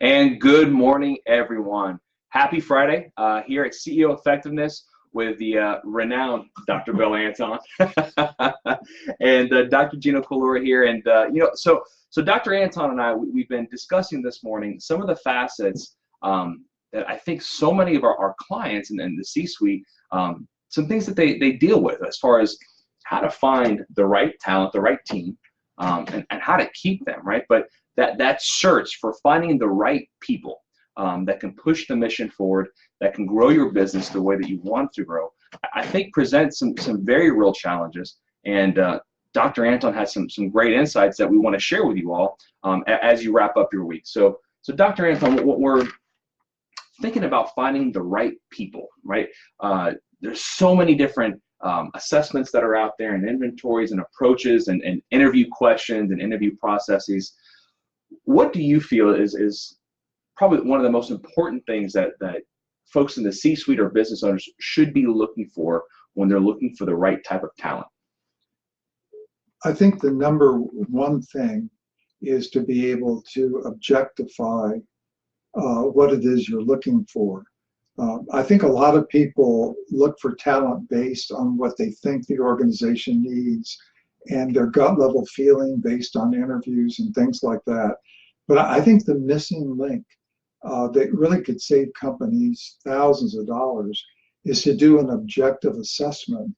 And good morning, everyone. Happy Friday here at CEO Effectiveness with the renowned Dr. Bill Anton and Dr. Gino Collura here. And, so Dr. Anton and I, we've been discussing this morning some of the facets that I think so many of our clients and the C-suite, some things that they deal with as far as how to find the right talent, the right team, and how to keep them, right? But that search for finding the right people that can push the mission forward, that can grow your business the way that you want to grow, I think presents some very real challenges. And Dr. Anton has some great insights that we want to share with you all as you wrap up your week. So Dr. Anton, what we're thinking about finding the right people, right? There's so many different assessments that are out there, and inventories and approaches and interview questions and interview processes. What do you feel is probably one of the most important things that folks in the C-suite or business owners should be looking for when they're looking for the right type of talent? I think the number one thing is to be able to objectify what it is you're looking for. I think a lot of people look for talent based on what they think the organization needs and their gut level feeling based on interviews and things like that. But I think the missing link that really could save companies thousands of dollars is to do an objective assessment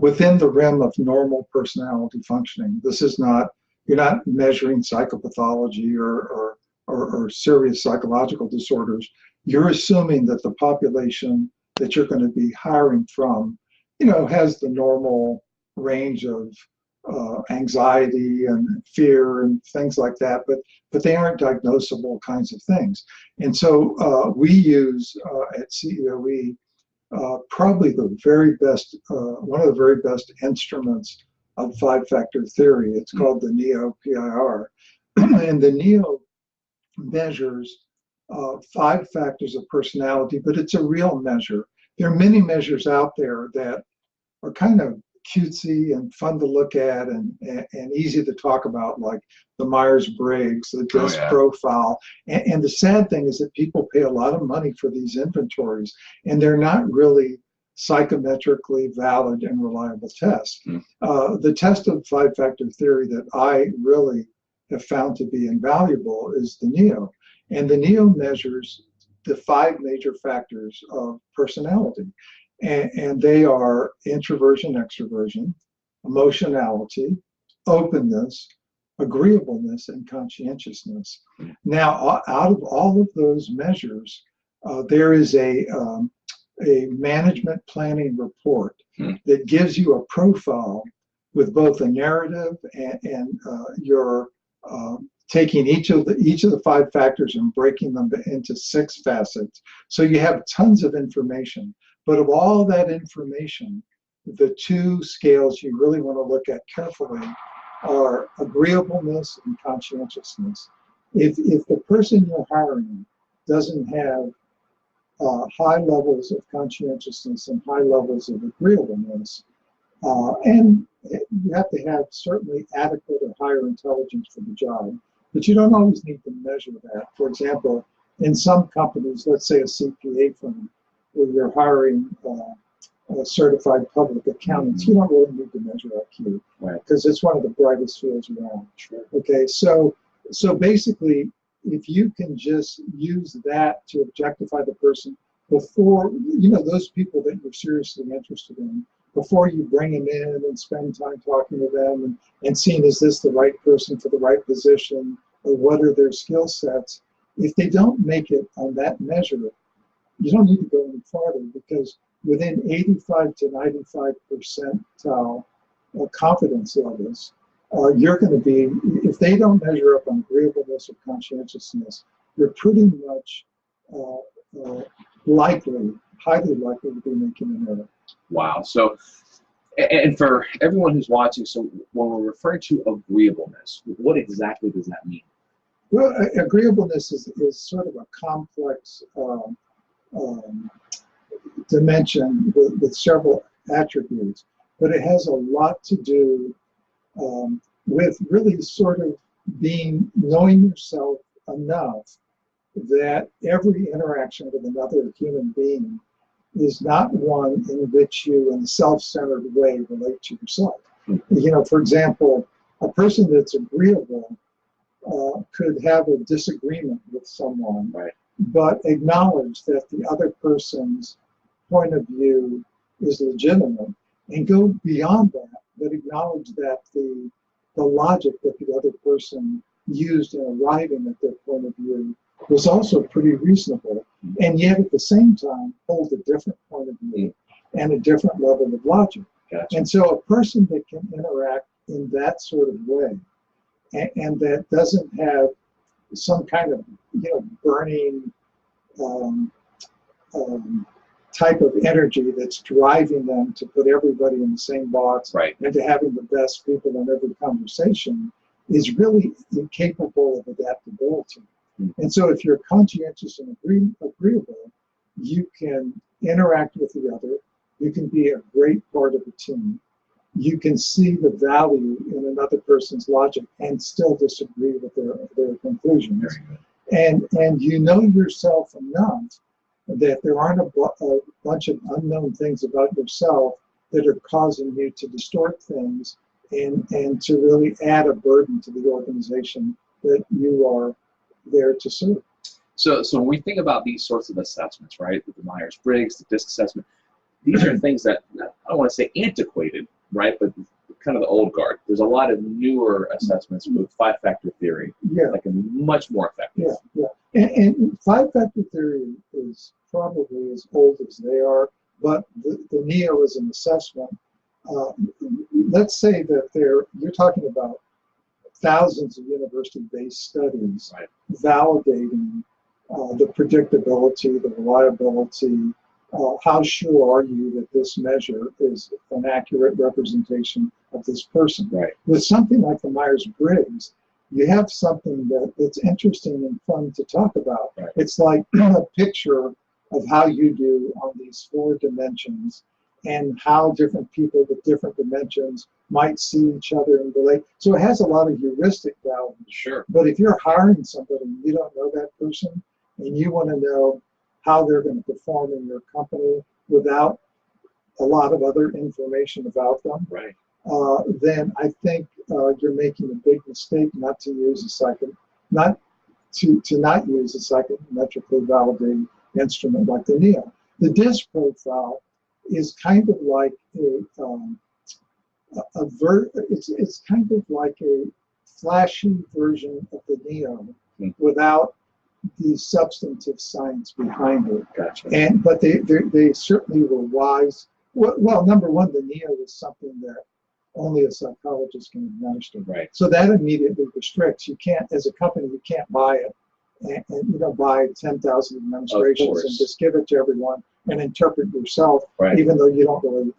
within the realm of normal personality functioning. This is not, you're not measuring psychopathology or serious psychological disorders. You're assuming that the population that you're going to be hiring from, has the normal range of anxiety and fear and things like that, but they aren't diagnosable kinds of things. And so we use at CEOE probably the very best, one of the very best instruments of five-factor theory. It's called the NEO-PIR. And the NEO measures 5 factors of personality, but it's a real measure. There are many measures out there that are kind of cutesy and fun to look at and easy to talk about, like the Myers-Briggs, the DISC profile. And the sad thing is that people pay a lot of money for these inventories, and they're not really psychometrically valid and reliable tests. The test of five-factor theory that I really have found to be invaluable is the NEO. And the NEO measures the 5 major factors of personality. And they are introversion, extroversion, emotionality, openness, agreeableness, and conscientiousness. Now, out of all of those measures, there is a management planning report that gives you a profile with both a narrative and your taking each of the 5 factors and breaking them into 6 facets. So you have tons of information. But of all that information, the 2 scales you really want to look at carefully are agreeableness and conscientiousness. If the person you're hiring doesn't have high levels of conscientiousness and high levels of agreeableness, and you have to have certainly adequate or higher intelligence for the job, but you don't always need to measure that. For example, in some companies, let's say a CPA firm, where you're hiring certified public accountants, you don't really need to measure IQ, because it's one of the brightest fields around. Okay, so basically, if you can just use that to objectify the person before, those people that you're seriously interested in, before you bring them in and spend time talking to them and seeing, is this the right person for the right position, or what are their skill sets? If they don't make it on that measure, you don't need to go any farther, because within 85 to 95 percentile confidence levels, you're going to be, if they don't measure up on agreeableness or conscientiousness, you're pretty much highly likely to be making an error. Wow. So, and for everyone who's watching, so when we're referring to agreeableness, what exactly does that mean? Well, agreeableness is sort of a complex dimension with several attributes, but it has a lot to do with really sort of knowing yourself enough that every interaction with another human being is not one in which you, in a self-centered way, relate to yourself. You know, for example, a person that's agreeable could have a disagreement with someone, Right. but acknowledge that the other person's point of view is legitimate and go beyond that, but acknowledge that the logic that the other person used in arriving at their point of view was also pretty reasonable, and yet at the same time hold a different point of view and a different level of logic. Gotcha. And so a person that can interact in that sort of way and that doesn't have some kind of, you know, burning type of energy that's driving them to put everybody in the same box, Right. and to having the best people in every conversation, is really incapable of adaptability. And so if you're conscientious and agreeable, you can interact with the other, you can be a great part of the team, you can see the value in another person's logic and still disagree with their conclusions. And you know yourself enough that there aren't a bunch of unknown things about yourself that are causing you to distort things and to really add a burden to the organization that you are there to serve. So when we think about these sorts of assessments, right, the Myers-Briggs, the DISC assessment, these are things that, I don't want to say antiquated, right, but kind of the old guard. There's a lot of newer assessments with five-factor theory that can be much more effective. And five-factor theory is probably as old as they are, but the NEO is an assessment. Let's say that you're talking about thousands of university-based studies validating the predictability, the reliability. How sure are you that this measure is an accurate representation of this person? Right. With something like the Myers-Briggs, you have something that's interesting and fun to talk about. Right. It's like a picture of how you do on these 4 dimensions and how different people with different dimensions might see each other and relate. So it has a lot of heuristic value. Sure. But if you're hiring somebody and you don't know that person and you want to know how they're going to perform in your company without a lot of other information about them, right. Then I think you're making a big mistake not to use not use a psychometrically validated instrument like the NEO. The DISC profile is kind of like it's kind of like a flashy version of the NEO without the substantive science behind it. Gotcha. But they certainly were wise. Well, number one, the NEO is something that only a psychologist can administer. Right. So that immediately restricts. You can't, as a company, you can't buy it and buy 10,000 administrations and just give it to everyone and interpret yourself, even though you don't really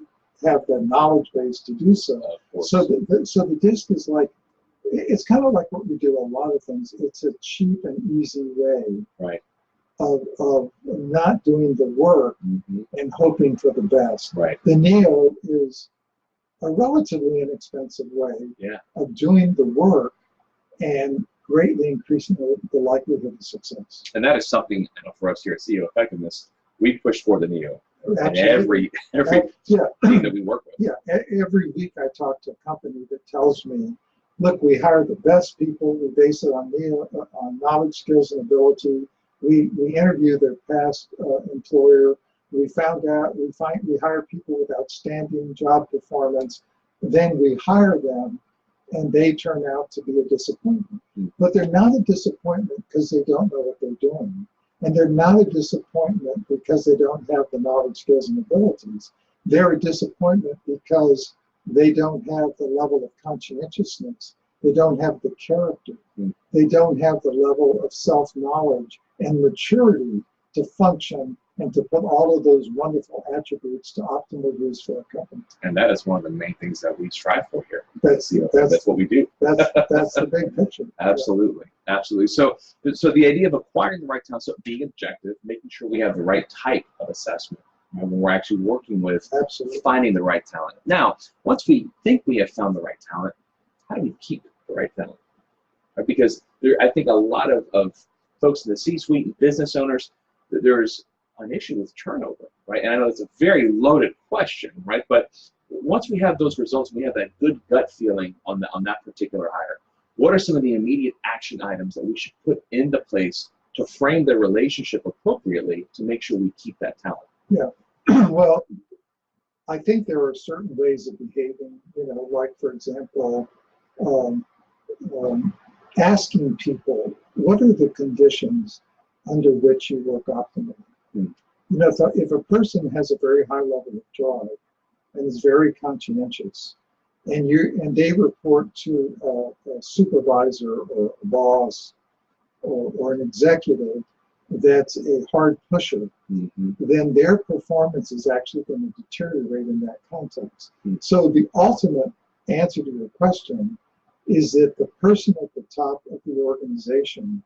have the knowledge base to do so. So the DISC is like, it's kind of like what we do a lot of things. It's a cheap and easy way of not doing the work and hoping for the best. Right. The NEO is a relatively inexpensive way of doing the work and greatly increasing the likelihood of success. And that is something, you know, for us here at CEO Effectiveness, we push for the NEO in every thing that we work with. Yeah, every week I talk to a company that tells me, look, we hire the best people, we base it on knowledge, skills, and ability. We interview their past employer. We hire people with outstanding job performance. Then we hire them, and they turn out to be a disappointment. But they're not a disappointment because they don't know what they're doing. And they're not a disappointment because they don't have the knowledge, skills, and abilities. They're a disappointment because they don't have the level of conscientiousness. They don't have the character. They don't have the level of self-knowledge and maturity to function and to put all of those wonderful attributes to optimal use for a company. And that is one of the main things that we strive for here. That's what we do. That's the big picture. Absolutely. Absolutely. So the idea of acquiring the right talent, so being objective, making sure we have the right type of assessment when we're actually working with finding the right talent. Now, once we think we have found the right talent, how do we keep the right talent? Right? Because I think a lot of folks in the C-suite and business owners, there's an issue with turnover, right? And I know it's a very loaded question, right? But once we have those results, we have that good gut feeling on that particular hire. What are some of the immediate action items that we should put into place to frame the relationship appropriately to make sure we keep that talent? Yeah, well, I think there are certain ways of behaving, like, for example, asking people, what are the conditions under which you work optimally? If a person has a very high level of drive and is very conscientious, and they report to a supervisor or a boss or an executive that's a hard pusher, then their performance is actually going to deteriorate in that context. So the ultimate answer to your question is that the person at the top of the organization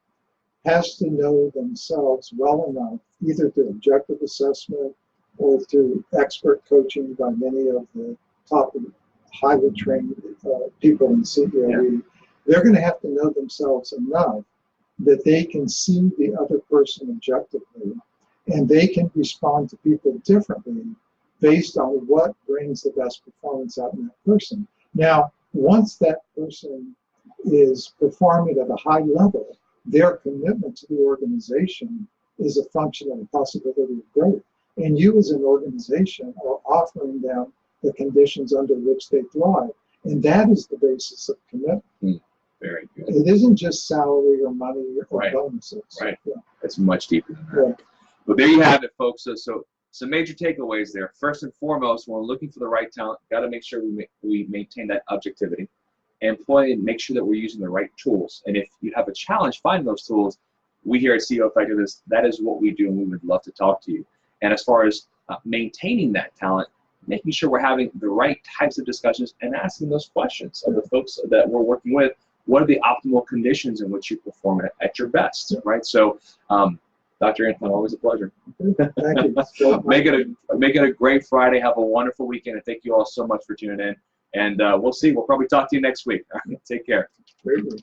has to know themselves well enough, either through objective assessment or through expert coaching by many of the top highly trained people in CEOE. They're going to have to know themselves enough that they can see the other person objectively, and they can respond to people differently based on what brings the best performance out in that person. Now, once that person is performing at a high level, their commitment to the organization is a function of the possibility of growth. And you as an organization are offering them the conditions under which they thrive. And that is the basis of commitment. Very good. It isn't just salary or money or bonuses. Right. Yeah. It's much deeper than that. Yeah. But there you have it, folks. So some major takeaways there. First and foremost, when we're looking for the right talent, got to make sure we maintain that objectivity. Employ and make sure that we're using the right tools. And if you have a challenge finding those tools, we here at CEO Effectiveness, that is what we do, and we would love to talk to you. And as far as maintaining that talent, making sure we're having the right types of discussions and asking those questions of the folks that we're working with. What are the optimal conditions in which you perform at your best, right? So, Dr. Anton, always a pleasure. Thank you. Make it a great Friday. Have a wonderful weekend, and thank you all so much for tuning in. And we'll see. We'll probably talk to you next week. Take care. Very good.